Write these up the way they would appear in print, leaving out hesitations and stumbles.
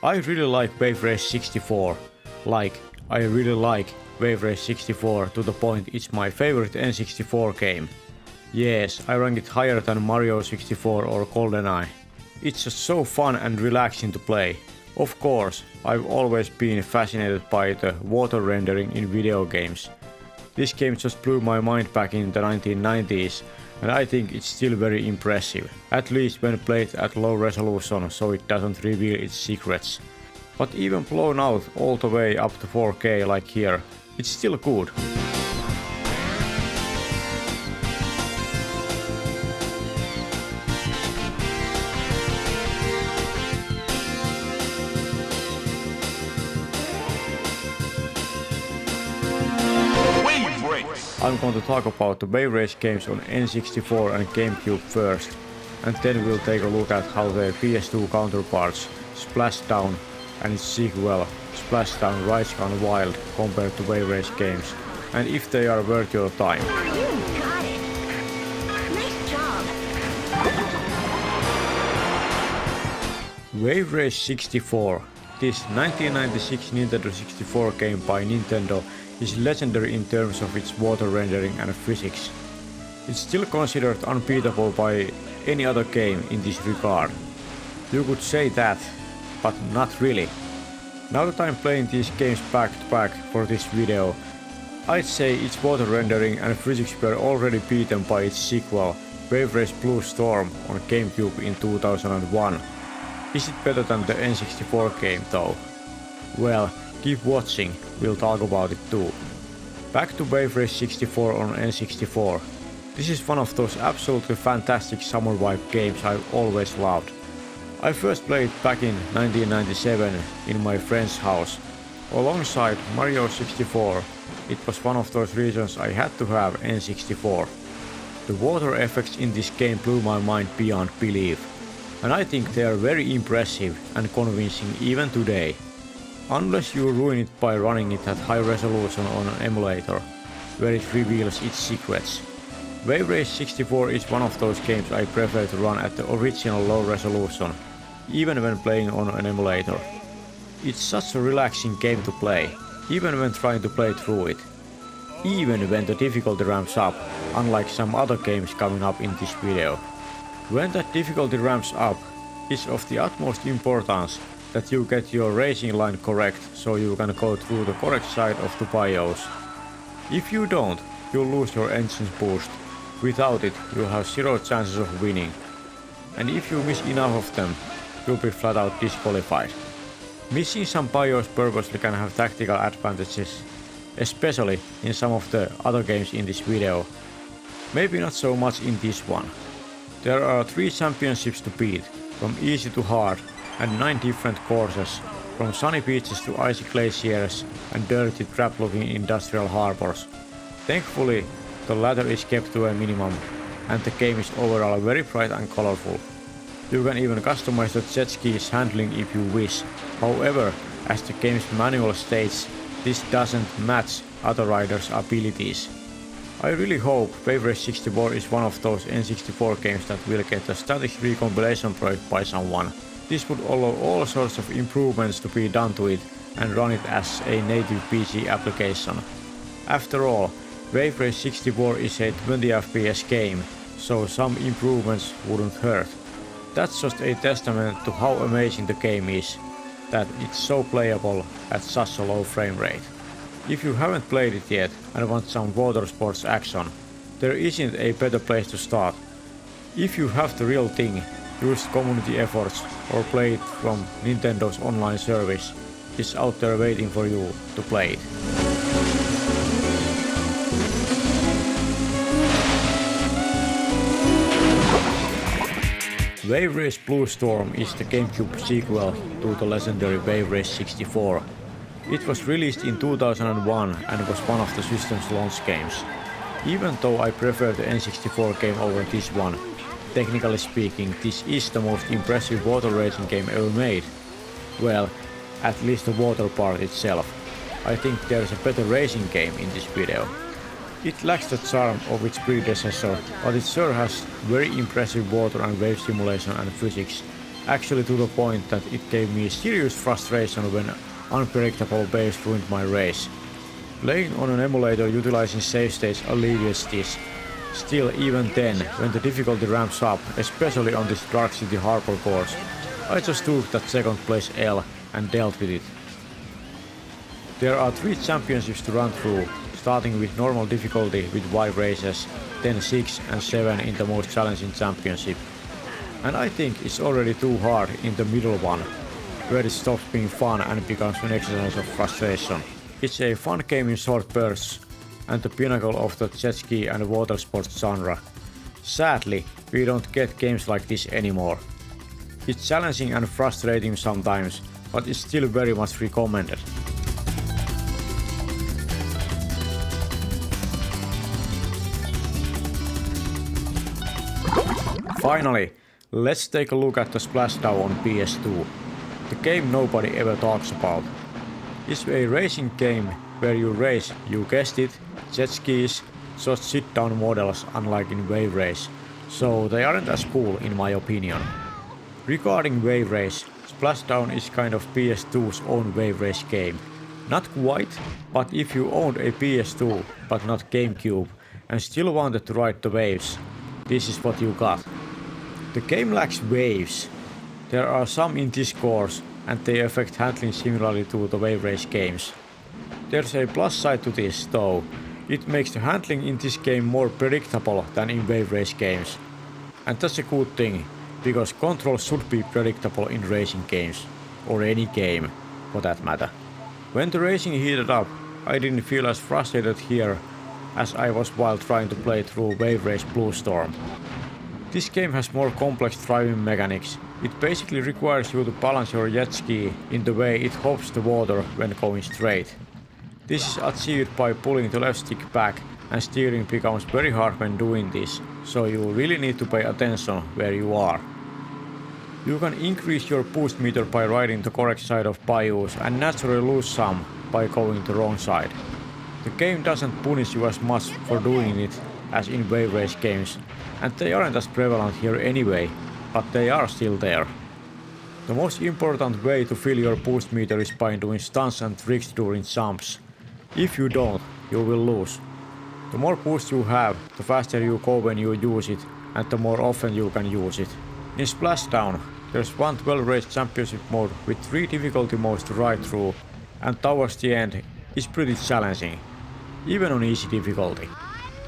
I really like Wave Race 64. I really like Wave Race 64 to the point it's my favorite N64 game. Yes, I rank it higher than Mario 64 or GoldenEye. It's just so fun and relaxing to play. Of course, I've always been fascinated by the water rendering in video games. This game just blew my mind back in the 1990s, and I think it's still very impressive, at least when played at low resolution so it doesn't reveal its secrets. But even blown out all the way up to 4K like here, it's still good. I'm going to talk about the Wave Race games on N64 and GameCube first, and then we'll take a look at how their PS2 counterparts, Splashdown and its sequel, Splashdown Rise Gone Wild, compared to Wave Race games, and if they are worth your time. You got it. Nice job. Wave Race 64. This 1996 Nintendo 64 game by Nintendo is legendary in terms of its water rendering and physics. It's still considered unbeatable by any other game in this regard. You could say that, but not really. Now that I'm playing these games back to back for this video, I'd say its water rendering and physics were already beaten by its sequel, Wave Race Blue Storm on GameCube in 2001. Is it better than the N64 game though? Well, keep watching, we'll talk about it too. Back to Wave Race 64 on N64. This is one of those absolutely fantastic summer vibe games I've always loved. I first played back in 1997 in my friend's house. Alongside Mario 64, it was one of those reasons I had to have N64. The water effects in this game blew my mind beyond belief, and I think they are very impressive and convincing even today. Unless you ruin it by running it at high resolution on an emulator, where it reveals its secrets. Wave Race 64 is one of those games I prefer to run at the original low resolution, even when playing on an emulator. It's such a relaxing game to play, even when trying to play through it. Even when the difficulty ramps up, unlike some other games coming up in this video. When that difficulty ramps up, it's of the utmost importance that you get your racing line correct so you can go through the correct side of the BIOS. If you don't, you'll lose your engine's boost. Without it, you'll have zero chances of winning. And if you miss enough of them, you'll be flat out disqualified. Missing some BIOS purposely can have tactical advantages, especially in some of the other games in this video. Maybe not so much in this one. There are 3 championships to beat, from easy to hard, and 9 different courses, from sunny beaches to icy glaciers and dirty trap-looking industrial harbors. Thankfully, the latter is kept to a minimum, and the game is overall very bright and colorful. You can even customize the jet ski's handling if you wish. However, as the game's manual states, this doesn't match other riders' abilities. I really hope Wave Race 64 is one of those N64 games that will get a static recompilation project by someone. This would allow all sorts of improvements to be done to it and run it as a native PC application. After all, Wave Race 64 is a 20 FPS game, so some improvements wouldn't hurt. That's just a testament to how amazing the game is, that it's so playable at such a low frame rate. If you haven't played it yet and want some water sports action, there isn't a better place to start. If you have the real thing, use community efforts or play it from Nintendo's online service, it's out there waiting for you to play it. Wave Race Blue Storm is the GameCube sequel to the legendary Wave Race 64. It was released in 2001 and was one of the system's launch games. Even though I prefer the N64 game over this one, technically speaking, this is the most impressive water racing game ever made. Well, at least the water part itself. I think there is a better racing game in this video. It lacks the charm of its predecessor, but it sure has very impressive water and wave simulation and physics, actually to the point that it gave me serious frustration when unpredictable waves ruined my race. Playing on an emulator utilizing save states alleviates this. Still, even then, when the difficulty ramps up, especially on this Dark City Harbor course, I just took that second place L and dealt with it. There are 3 championships to run through, starting with normal difficulty with 5 races, then 6 and 7 in the most challenging championship. And I think it's already too hard in the middle one, where it stops being fun and becomes an exercise of frustration. It's a fun game in short bursts, and the pinnacle of the jet ski and water sports genre. Sadly, we don't get games like this anymore. It's challenging and frustrating sometimes, but it's still very much recommended. Finally, let's take a look at the Splashdown on PS2, the game nobody ever talks about. It's a racing game where you race, you guessed it, jet skis, just sit-down models unlike in Wave Race, so they aren't as cool in my opinion. Regarding Wave Race, Splashdown is kind of PS2's own Wave Race game. Not quite, but if you owned a PS2 but not GameCube and still wanted to ride the waves, this is what you got. The game lacks waves. There are some in this course and they affect handling similarly to the Wave Race games. There's a plus side to this though. It makes the handling in this game more predictable than in Wave Race games. And that's a good thing, because control should be predictable in racing games, or any game for that matter. When the racing heated up, I didn't feel as frustrated here as I was while trying to play through Wave Race Blue Storm. This game has more complex driving mechanics. It basically requires you to balance your jet ski in the way it hops the water when going straight. This is achieved by pulling the left stick back, and steering becomes very hard when doing this, so you really need to pay attention where you are. You can increase your boost meter by riding the correct side of bayous and naturally lose some by going the wrong side. The game doesn't punish you as much for doing it as in Wave Race games, and they aren't as prevalent here anyway, but they are still there. The most important way to fill your boost meter is by doing stunts and tricks during jumps. If you don't, you will lose. The more boost you have, the faster you go when you use it, and the more often you can use it. In Splashdown, there's one 12-race championship mode with 3 difficulty modes to ride through, and towards the end, it's pretty challenging, even on easy difficulty.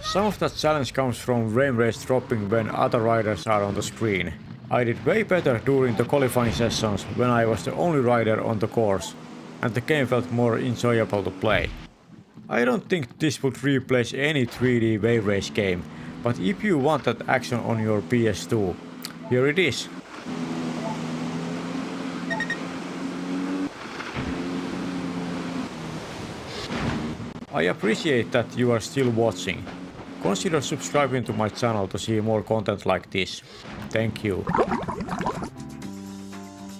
Some of that challenge comes from frame rates dropping when other riders are on the screen. I did way better during the qualifying sessions when I was the only rider on the course, and the game felt more enjoyable to play. I don't think this would replace any 3D Wave Race game, but if you want that action on your PS2, here it is. I appreciate that you are still watching. Consider subscribing to my channel to see more content like this. Thank you.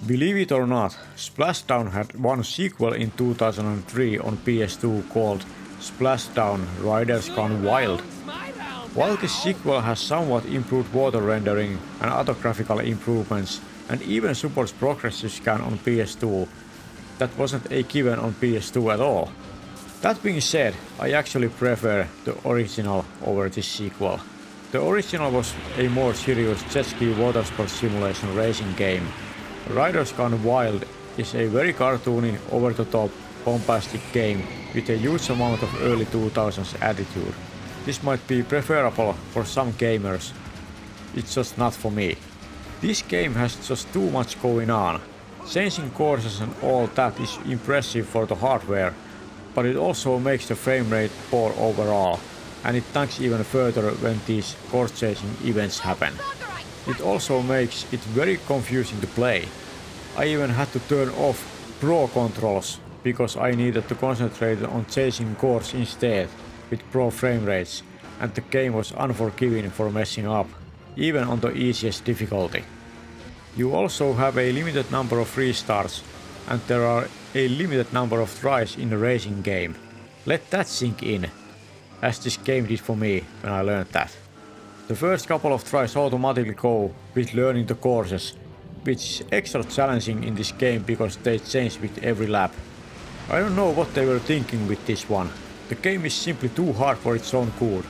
Believe it or not, Splashdown had one sequel in 2003 on PS2 called Splashdown Riders Gone Wild. While this sequel has somewhat improved water rendering and other graphical improvements, and even supports progressive scan on PS2, that wasn't a given on PS2 at all. That being said, I actually prefer the original over this sequel. The original was a more serious jet ski water sports simulation racing game. Riders Gone Wild is a very cartoony, over-the-top, bombastic game with a huge amount of early 2000s attitude. This might be preferable for some gamers, it's just not for me. This game has just too much going on. Changing courses and all that is impressive for the hardware, but it also makes the frame rate poor overall, and it tanks even further when these course-changing events happen. It also makes it very confusing to play. I even had to turn off Pro controls because I needed to concentrate on chasing course instead with Pro frame rates, and the game was unforgiving for messing up, even on the easiest difficulty. You also have a limited number of restarts, and there are a limited number of tries in a racing game. Let that sink in, as this game did for me when I learned that. The first couple of tries automatically go with learning the courses, which is extra challenging in this game because they change with every lap. I don't know what they were thinking with this one. The game is simply too hard for its own good.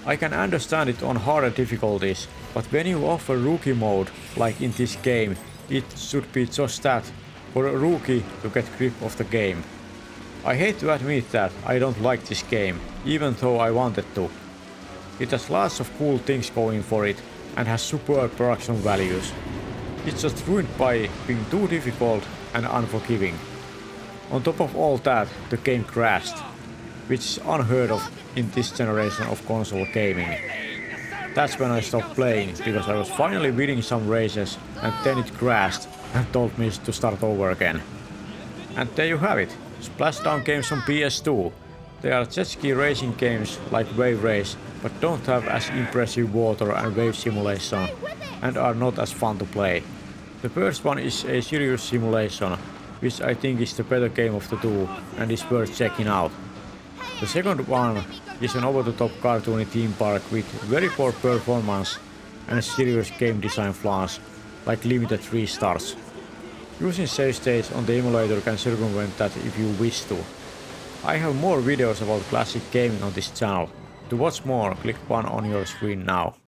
I can understand it on harder difficulties, but when you offer rookie mode, like in this game, it should be just that, for a rookie to get grip of the game. I hate to admit that I don't like this game, even though I wanted to. It has lots of cool things going for it, and has superb production values. It's just ruined by being too difficult and unforgiving. On top of all that, the game crashed, which is unheard of in this generation of console gaming. That's when I stopped playing, because I was finally winning some races and then it crashed and told me to start over again. And there you have it, Splashdown games on PS2. They are jet ski racing games like Wave Race, but don't have as impressive water and wave simulation, and are not as fun to play. The first one is a serious simulation, which I think is the better game of the two and is worth checking out. The second one is an over-the-top cartoony theme park with very poor performance and serious game design flaws, like limited restarts. Using save states on the emulator can circumvent that if you wish to. I have more videos about classic gaming on this channel. To watch more, click one on your screen now.